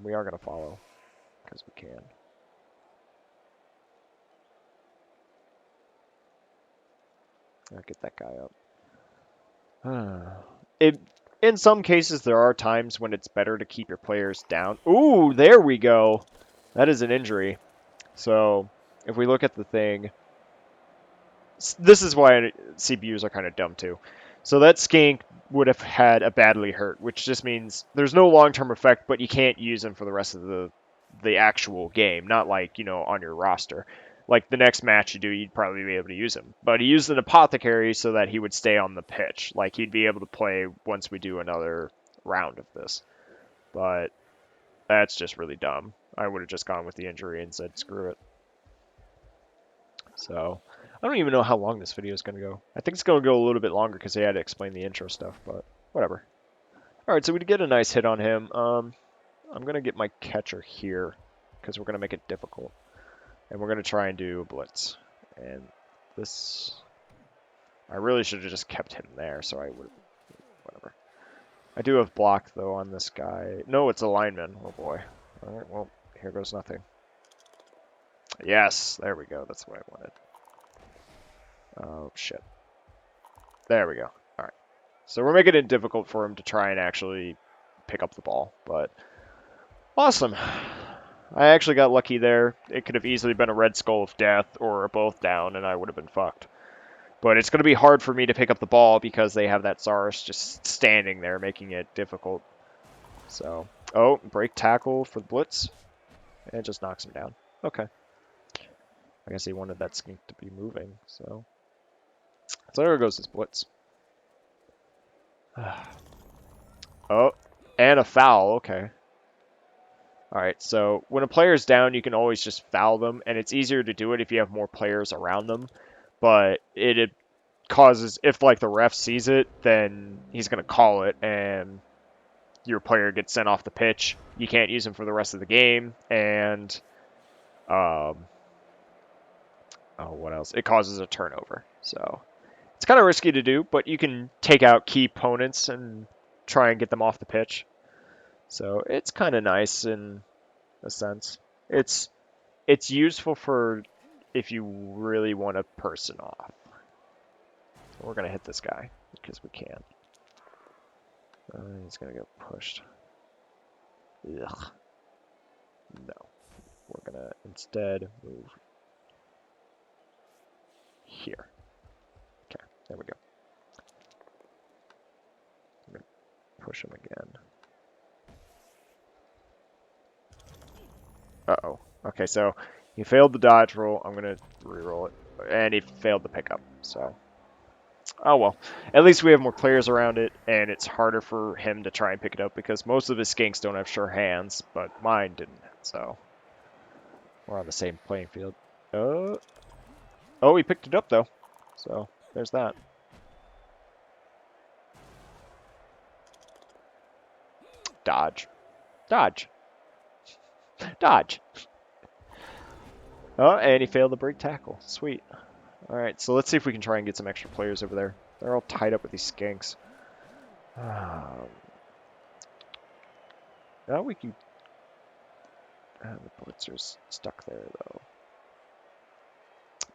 We are gonna follow. because we can. I'll get that guy up. In some cases, there are times when it's better to keep your players down. Ooh, there we go. That is an injury. So if we look at the thing, this is why CPUs are kind of dumb too. So that skink would have had a badly hurt, which just means there's no long-term effect, but you can't use him for the rest of the actual game. Not like, on your roster. Like the next match you do, you'd probably be able to use him. But he used an apothecary so that he would stay on the pitch. Like he'd be able to play once we do another round of this. But that's just really dumb. I would have just gone with the injury and said, screw it. So, I don't even know how long this video is going to go. I think it's going to go a little bit longer because they had to explain the intro stuff, but whatever. Alright, so we get a nice hit on him. I'm going to get my catcher here because we're going to make it difficult. And we're going to try and do a blitz. And this... I really should have just kept him there, so I would... Whatever. I do have block, though, on this guy. No, it's a lineman. Oh, boy. Alright, well, here goes nothing. Yes, there we go. That's what I wanted. Oh, shit. There we go. Alright. So we're making it difficult for him to try and actually pick up the ball, but awesome. I actually got lucky there. It could have easily been a red skull of death or a both down, and I would have been fucked. But it's going to be hard for me to pick up the ball because they have that Saurus just standing there, making it difficult. So, oh, break tackle for the blitz. And it just knocks him down. Okay. I guess he wanted that skink to be moving, so there goes his blitz. Oh, and a foul, okay. Alright, so when a player's down, you can always just foul them, and it's easier to do it if you have more players around them. But it causes, if like the ref sees it, then he's going to call it, and your player gets sent off the pitch. You can't use him for the rest of the game, and oh, what else? It causes a turnover. So it's kind of risky to do, but you can take out key opponents and try and get them off the pitch. So it's kind of nice in a sense. It's useful for if you really want a person off. We're going to hit this guy because we can. He's going to get pushed. Ugh. No. We're going to instead move here. Okay, there we go. I'm going to push him again. Uh-oh. Okay, so he failed the dodge roll. I'm going to re-roll it. And he failed the pickup, so... Oh well. At least we have more players around it, and it's harder for him to try and pick it up because most of his skinks don't have sure hands, but mine didn't, so... We're on the same playing field. Oh, he picked it up, though. So, there's that. Dodge. Dodge. Dodge. Oh, and he failed the break tackle. Sweet. Alright, so let's see if we can try and get some extra players over there. They're all tied up with these skinks. Now we can... the blitzer's stuck there, though.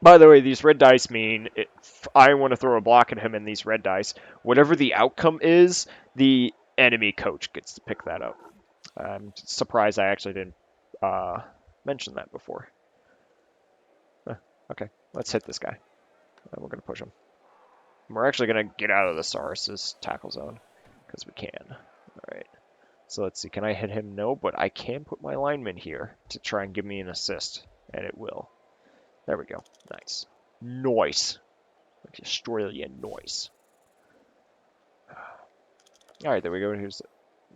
By the way, these red dice mean if I want to throw a block at him in these red dice, whatever the outcome is, the enemy coach gets to pick that up. I'm surprised I actually didn't mention that before. Okay, let's hit this guy. We're going to push him. And we're actually going to get out of the Saurus' tackle zone, because we can. Alright, so let's see, can I hit him? No, but I can put my lineman here to try and give me an assist, and it will. There we go. Nice. Nice. Like Australian noise. Alright, there we go. Here's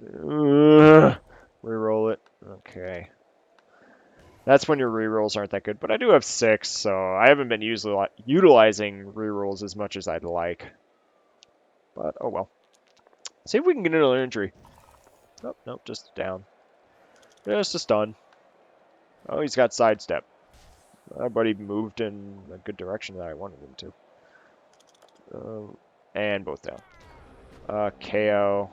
the... Reroll it. Okay. That's when your rerolls aren't that good, but I do have 6, so I haven't been utilizing rerolls as much as I'd like. But, oh well. See if we can get another injury. Nope, nope, just down. Just a stun. Oh, he's got sidestep. But he moved in a good direction that I wanted him to. And both down. KO.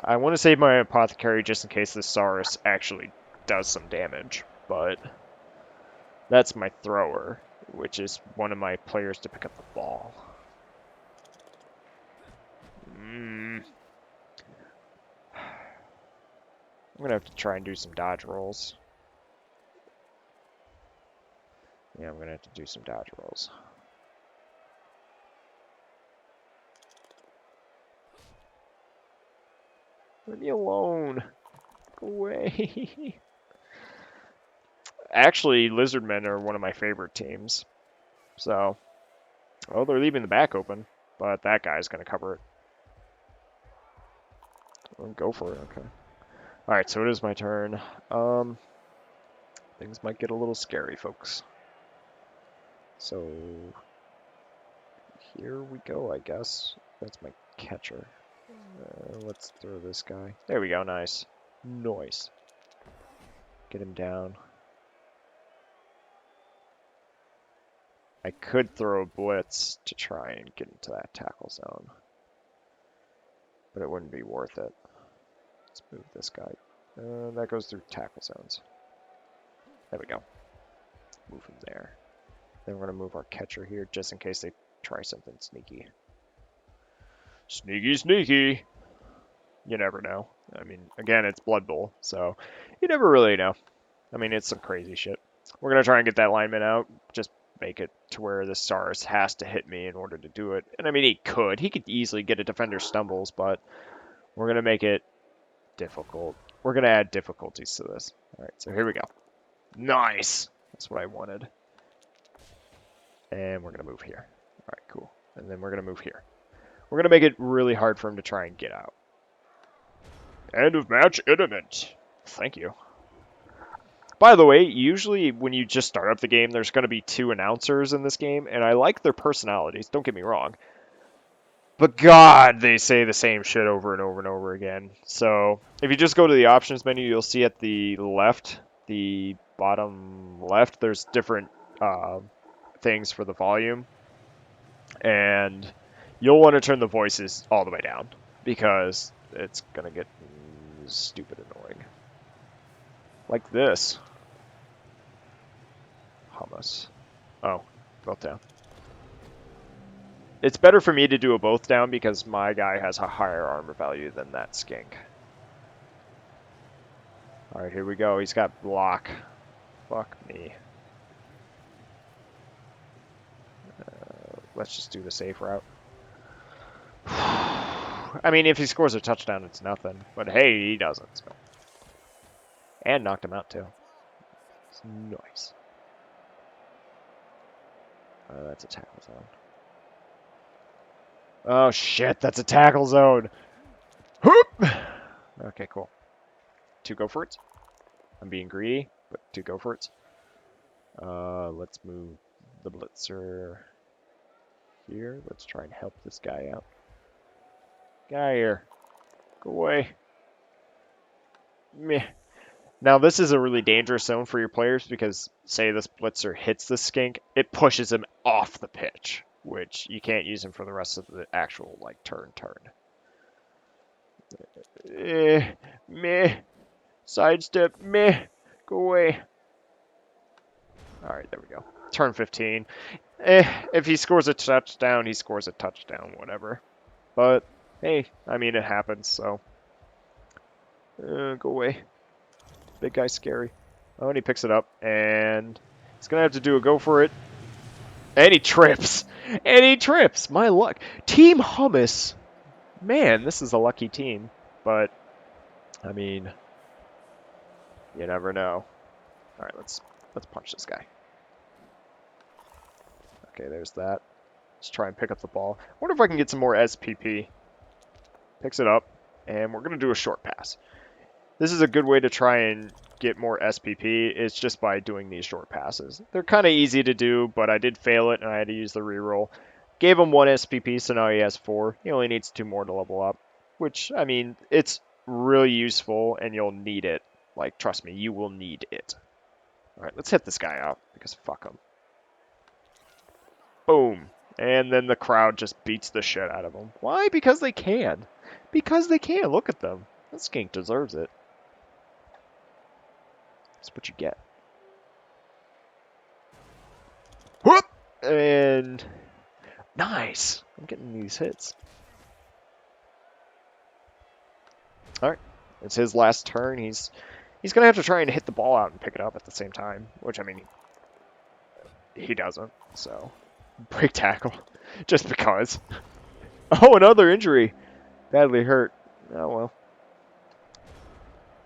I want to save my apothecary just in case the Saurus actually does some damage, but that's my thrower, which is one of my players to pick up the ball. I'm gonna have to try and do some dodge rolls. Yeah, I'm gonna have to do some dodge rolls. Leave me alone. Go away. Actually, Lizardmen are one of my favorite teams. So, oh, they're leaving the back open, but that guy's gonna cover it. Oh, go for it. Okay. All right, so it is my turn. Things might get a little scary, folks. So here we go, I guess. That's my catcher. Let's throw this guy. There we go, nice. Nice. Get him down. I could throw a blitz to try and get into that tackle zone, but it wouldn't be worth it. Let's move this guy. That goes through tackle zones. There we go. Move him there. Then we're going to move our catcher here just in case they try something sneaky. Sneaky, sneaky! You never know. I mean, again, it's Blood Bowl, so you never really know. I mean, it's some crazy shit. We're going to try and get that lineman out. Just make it to where the Stars has to hit me in order to do it. And I mean, he could. He could easily get a defender stumbles, but we're going to make it difficult. We're going to add difficulties to this. All right, so here we go. Nice! That's what I wanted. And we're going to move here. All right, cool. And then we're going to move here. We're going to make it really hard for him to try and get out. End of match imminent. Thank you. By the way, usually when you just start up the game, there's going to be 2 announcers in this game, and I like their personalities, don't get me wrong. But God, they say the same shit over and over and over again. So if you just go to the options menu, you'll see at the left, the bottom left, there's different things for the volume. And you'll want to turn the voices all the way down because it's going to get stupid annoying. Like this. Hummus. Oh, both down. It's better for me to do a both down because my guy has a higher armor value than that skink. Alright, here we go. He's got block. Fuck me. Let's just do the safe route. I mean, if he scores a touchdown, it's nothing. But hey, he doesn't. So. And knocked him out, too. It's nice. That's a tackle zone. Oh, shit, that's a tackle zone. Whoop! Okay, cool. 2 go for it. I'm being greedy, but 2 go for it. Let's move the blitzer here. Let's try and help this guy out. Get out of here. Go away. Meh. Now, this is a really dangerous zone for your players because, say this blitzer hits the skink, it pushes him off the pitch, which you can't use him for the rest of the actual, like, turn. Meh. Sidestep. Meh. Go away. Alright, there we go. Turn 15. If he scores a touchdown, he scores a touchdown, whatever. But, hey, I mean, it happens, so. Go away. Big guy's scary. Oh, and he picks it up, and he's going to have to do a go for it. And he trips. And he trips. My luck. Team Hummus. Man, this is a lucky team. But, I mean, you never know. All right, let's punch this guy. Okay, there's that. Let's try and pick up the ball. I wonder if I can get some more SPP. Picks it up, and we're going to do a short pass. This is a good way to try and get more SPP. It's just by doing these short passes. They're kind of easy to do, but I did fail it, and I had to use the reroll. Gave him 1 SPP, so now he has 4. He only needs 2 more to level up, which, I mean, it's really useful, and you'll need it. Like, trust me, you will need it. All right, let's hit this guy out, because fuck him. Boom. And then the crowd just beats the shit out of him. Why? Because they can. Because they can. Look at them. That skink deserves it. That's what you get. Whoop! And nice. I'm getting these hits. All right. It's his last turn. He's going to have to try and hit the ball out and pick it up at the same time, which, I mean, he doesn't. So, break tackle. Just because. Oh, another injury. Badly hurt. Oh, well.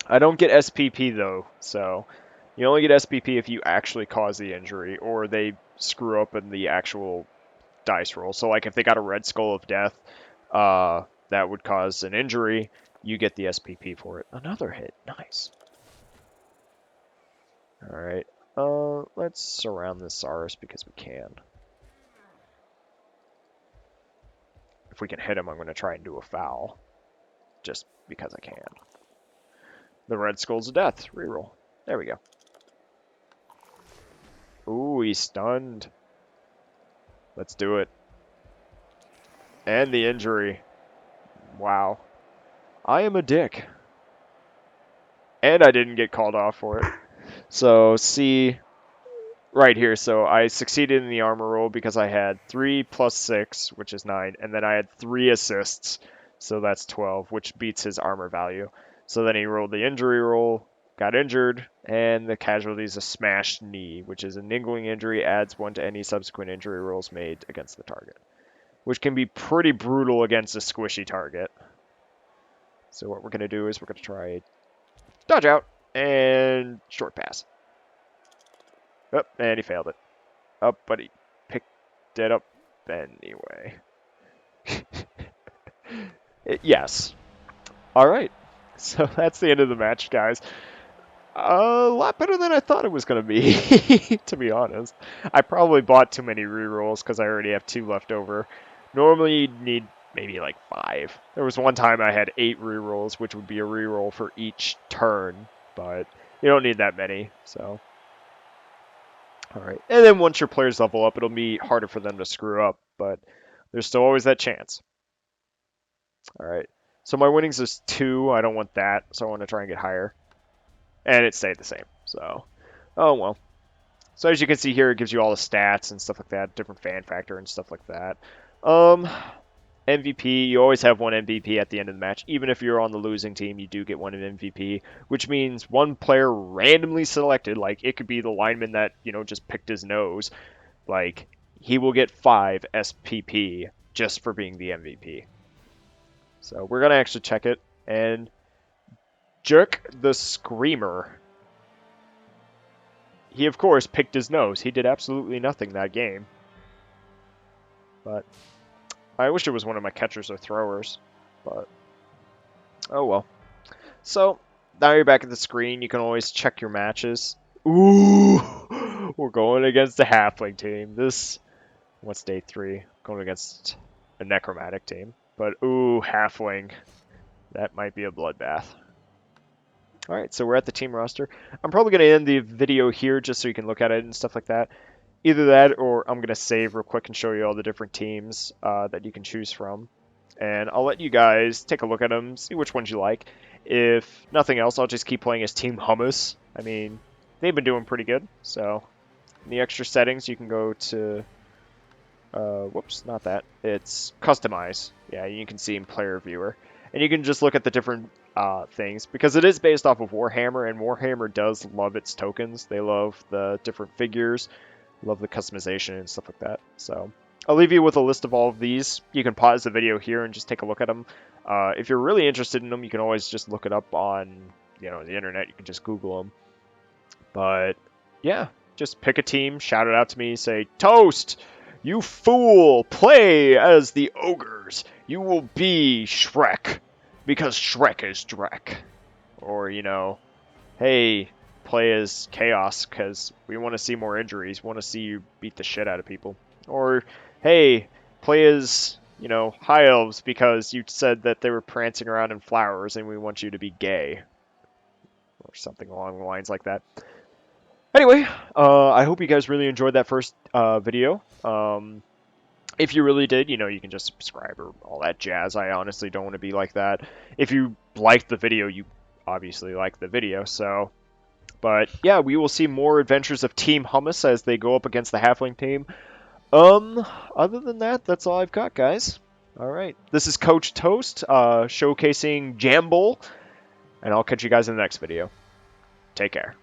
I don't get SPP, though, so you only get SPP if you actually cause the injury or they screw up in the actual dice roll. So, like, if they got a red skull of death that would cause an injury, you get the SPP for it. Another hit. Nice. All right. Let's surround this Saurus because we can. If we can hit him, I'm going to try and do a foul. Just because I can. The red skull's of death. Reroll. There we go. Ooh, he's stunned. Let's do it. And the injury. Wow. I am a dick. And I didn't get called off for it. So, see right here. So, I succeeded in the armor roll because I had 3 plus 6, which is 9. And then I had 3 assists. So, that's 12, which beats his armor value. So, then he rolled the injury roll, got injured, and the casualty is a smashed knee, which is a niggling injury, adds 1 to any subsequent injury rolls made against the target, which can be pretty brutal against a squishy target. So what we're going to do is we're going to try dodge out and short pass. Oh, and he failed it. Oh, but he picked it up anyway. Yes. All right. So that's the end of the match, guys. A lot better than I thought it was going to be, to be honest. I probably bought too many rerolls because I already have 2 left over. Normally, you'd need maybe like 5. There was one time I had 8 rerolls, which would be a reroll for each turn, but you don't need that many, so. All right. And then once your players level up, it'll be harder for them to screw up, but there's still always that chance. All right. So my winnings is 2. I don't want that, so I want to try and get higher. And it stayed the same, so. Oh, well. So as you can see here, it gives you all the stats and stuff like that, different fan factor and stuff like that. MVP, you always have one MVP at the end of the match. Even if you're on the losing team, you do get one MVP, which means one player randomly selected, like it could be the lineman that, just picked his nose, like he will get 5 SPP just for being the MVP. So we're going to actually check it, and Jerk the Screamer, he of course picked his nose. He did absolutely nothing that game. But I wish it was one of my catchers or throwers, but oh well. So now you're back at the screen. You can always check your matches. Ooh, we're going against the halfling team. What's day 3? Going against a necromantic team. But ooh, halfling. That might be a bloodbath. All right, so we're at the team roster. I'm probably going to end the video here just so you can look at it and stuff like that. Either that or I'm going to save real quick and show you all the different teams that you can choose from. And I'll let you guys take a look at them, see which ones you like. If nothing else, I'll just keep playing as Team Hummus. I mean, they've been doing pretty good. So in the extra settings, you can go to... whoops, not that. It's Customize. Yeah, you can see in Player Viewer. And you can just look at the different things, because it is based off of Warhammer, and Warhammer does love its tokens. They love the different figures, love the customization and stuff like that. So I'll leave you with a list of all of these. You can pause the video here and just take a look at them. If you're really interested in them, you can always just look it up on the internet. You can just Google them. But yeah, just pick a team, shout it out to me, say, "Toast! You fool! Play as the ogres! You will be Shrek, because Shrek is Drek." Or, hey, play as Chaos, because we want to see more injuries. We want to see you beat the shit out of people. Or, hey, play as, High Elves, because you said that they were prancing around in flowers, and we want you to be gay. Or something along the lines like that. Anyway, I hope you guys really enjoyed that first video. If you really did, you can just subscribe or all that jazz. I honestly don't want to be like that. If you liked the video, you obviously liked the video, so. But yeah, we will see more adventures of Team Hummus as they go up against the Halfling team. Other than that, that's all I've got, guys. All right. This is Coach Toast, showcasing Jamble, and I'll catch you guys in the next video. Take care.